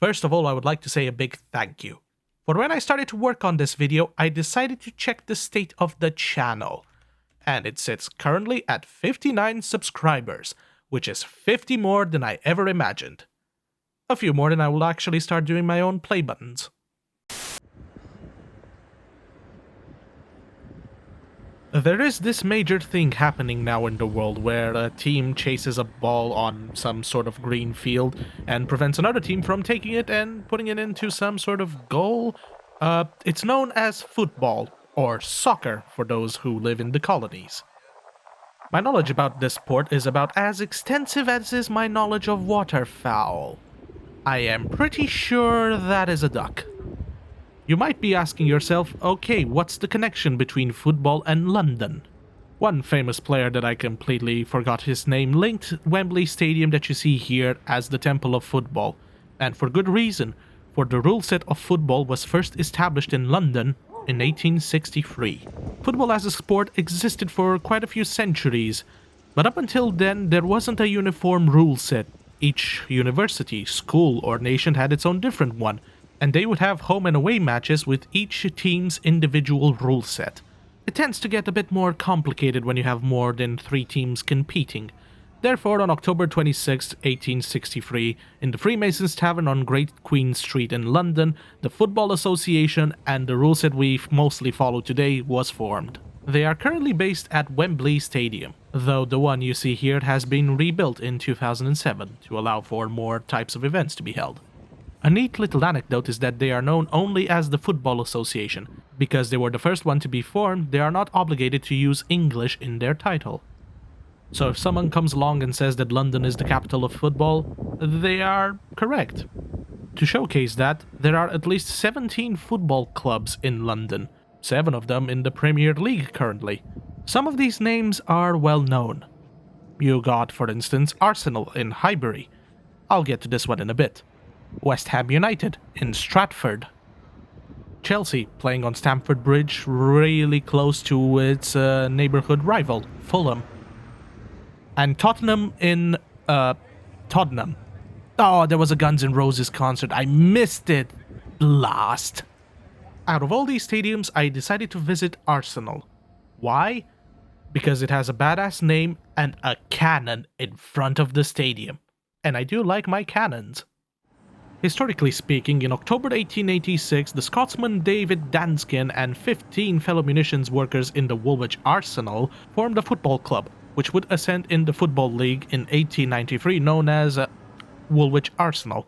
First of all, I would like to say a big thank you. For when I started to work on this video, I decided to check the state of the channel. And it sits currently at 59 subscribers, which is 50 more than I ever imagined. A few more than I will actually start doing my own play buttons. There is this major thing happening now in the world where a team chases a ball on some sort of green field and prevents another team from taking it and putting it into some sort of goal. It's known as football, or soccer for those who live in the colonies. My knowledge about this sport is about as extensive as is my knowledge of waterfowl. I am pretty sure that is a duck. You might be asking yourself, okay, what's the connection between football and London? One famous player that I completely forgot his name linked Wembley Stadium that you see here as the Temple of Football, and for good reason, for the rule set of football was first established in London in 1863. Football as a sport existed for quite a few centuries, but up until then there wasn't a uniform rule set. Each university, school, or nation had its own different one, and they would have home and away matches with each team's individual rule set. It tends to get a bit more complicated when you have more than 3 teams competing. Therefore, on October 26, 1863, in the Freemasons Tavern on Great Queen Street in London, the Football Association and the rule set we mostly follow today was formed. They are currently based at Wembley Stadium, though the one you see here has been rebuilt in 2007 to allow for more types of events to be held. A neat little anecdote is that they are known only as the Football Association. Because they were the first one to be formed, they are not obligated to use English in their title. So if someone comes along and says that London is the capital of football, they are correct. To showcase that, there are at least 17 football clubs in London, 7 of them in the Premier League currently. Some of these names are well known. You got, for instance, Arsenal in Highbury. I'll get to this one in a bit. West Ham United in Stratford. Chelsea playing on Stamford Bridge, really close to its neighborhood rival, Fulham. And Tottenham in Tottenham. Oh, there was a Guns N' Roses concert. I missed it. Blast. Out of all these stadiums, I decided to visit Arsenal. Why? Because it has a badass name and a cannon in front of the stadium. And I do like my cannons. Historically speaking, in October 1886, the Scotsman David Danskin and 15 fellow munitions workers in the Woolwich Arsenal formed a football club, which would ascend in the Football League in 1893, known as Woolwich Arsenal.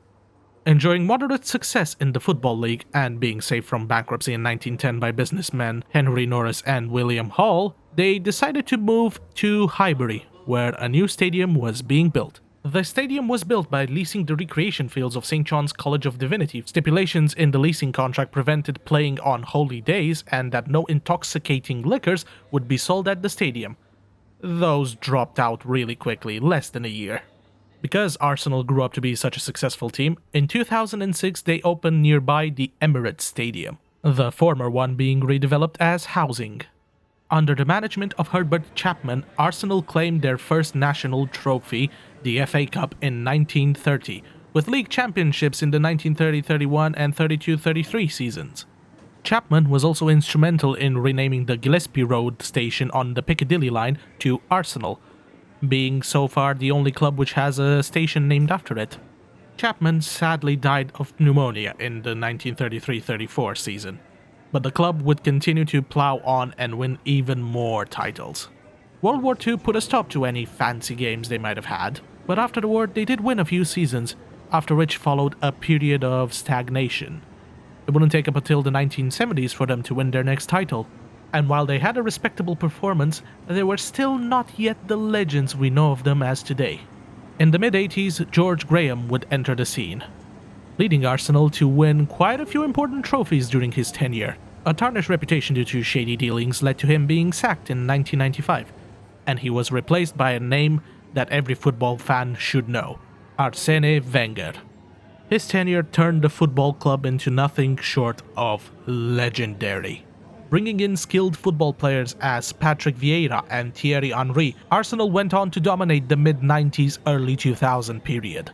Enjoying moderate success in the Football League and being saved from bankruptcy in 1910 by businessmen Henry Norris and William Hall, they decided to move to Highbury, where a new stadium was being built. The stadium was built by leasing the recreation fields of St. John's College of Divinity. Stipulations in the leasing contract prevented playing on holy days and that no intoxicating liquors would be sold at the stadium. Those dropped out really quickly, less than a year. Because Arsenal grew up to be such a successful team, in 2006 they opened nearby the Emirates Stadium, the former one being redeveloped as housing. Under the management of Herbert Chapman, Arsenal claimed their first national trophy, the FA Cup, in 1930, with league championships in the 1930-31 and 32-33 seasons. Chapman was also instrumental in renaming the Gillespie Road station on the Piccadilly line to Arsenal, being so far the only club which has a station named after it. Chapman sadly died of pneumonia in the 1933-34 season, but the club would continue to plow on and win even more titles. World War II put a stop to any fancy games they might have had, but after the war they did win a few seasons, after which followed a period of stagnation. It wouldn't take up until the 1970s for them to win their next title, and while they had a respectable performance, they were still not yet the legends we know of them as today. In the mid-80s, George Graham would enter the scene, leading Arsenal to win quite a few important trophies during his tenure. A tarnished reputation due to shady dealings led to him being sacked in 1995, and he was replaced by a name that every football fan should know: Arsene Wenger. His tenure turned the football club into nothing short of legendary. Bringing in skilled football players as Patrick Vieira and Thierry Henry, Arsenal went on to dominate the mid-90s, early 2000 period.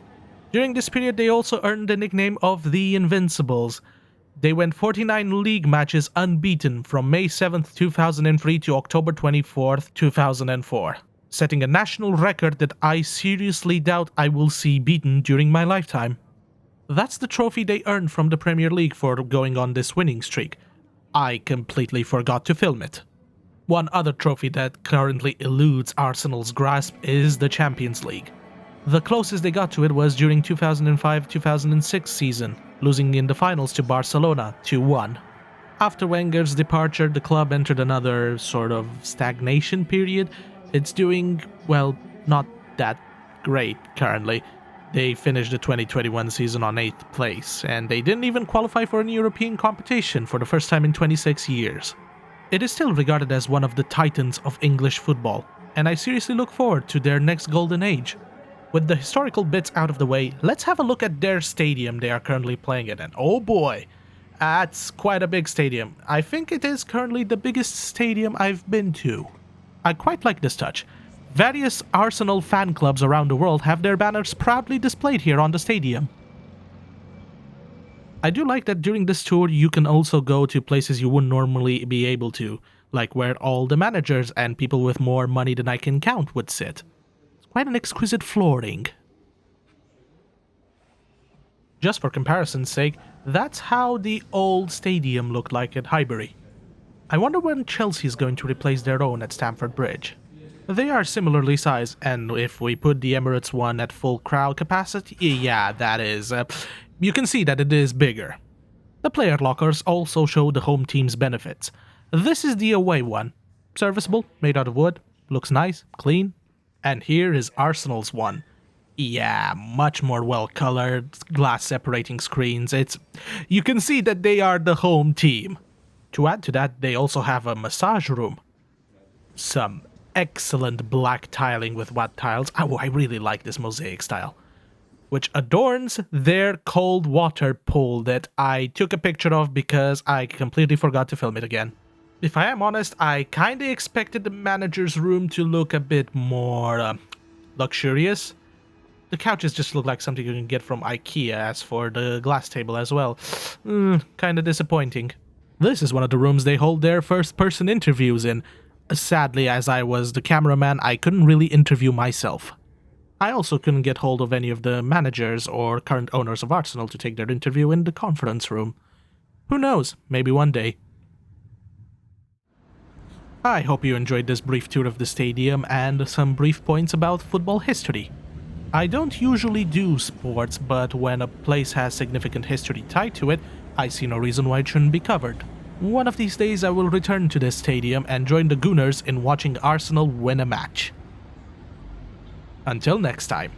During this period, they also earned the nickname of the Invincibles. They went 49 league matches unbeaten from May 7th, 2003 to October 24th, 2004, setting a national record that I seriously doubt I will see beaten during my lifetime. That's the trophy they earned from the Premier League for going on this winning streak. I completely forgot to film it. One other trophy that currently eludes Arsenal's grasp is the Champions League. The closest they got to it was during 2005-2006 season, losing in the finals to Barcelona 2-1. After Wenger's departure, the club entered another sort of stagnation period. It's doing, well, not that great currently. They finished the 2021 season on 8th place, and they didn't even qualify for any European competition for the first time in 26 years. It is still regarded as one of the titans of English football, and I seriously look forward to their next golden age. With the historical bits out of the way, let's have a look at their stadium they are currently playing in, and oh boy, that's quite a big stadium. I think it is currently the biggest stadium I've been to. I quite like this touch. Various Arsenal fan clubs around the world have their banners proudly displayed here on the stadium. I do like that during this tour you can also go to places you wouldn't normally be able to, like where all the managers and people with more money than I can count would sit. It's quite an exquisite flooring. Just for comparison's sake, that's how the old stadium looked like at Highbury. I wonder when Chelsea is going to replace their own at Stamford Bridge. They are similarly sized, and if we put the Emirates one at full crowd capacity, yeah, that is... you can see that it is bigger. The player lockers also show the home team's benefits. This is the away one. Serviceable, made out of wood, looks nice, clean. And here is Arsenal's one. Yeah, much more well-colored, glass separating screens. You can see that they are the home team. To add to that, they also have a massage room. Some excellent black tiling with white tiles. Oh, I really like this mosaic style. Which adorns their cold water pool that I took a picture of because I completely forgot to film it again. If I am honest, I kinda expected the manager's room to look a bit more luxurious. The couches just look like something you can get from IKEA, as for the glass table as well. Kinda disappointing. This is one of the rooms they hold their first-person interviews in. Sadly, as I was the cameraman, I couldn't really interview myself. I also couldn't get hold of any of the managers or current owners of Arsenal to take their interview in the conference room. Who knows, maybe one day. I hope you enjoyed this brief tour of the stadium and some brief points about football history. I don't usually do sports, but when a place has significant history tied to it, I see no reason why it shouldn't be covered. One of these days I will return to this stadium and join the Gooners in watching Arsenal win a match. Until next time.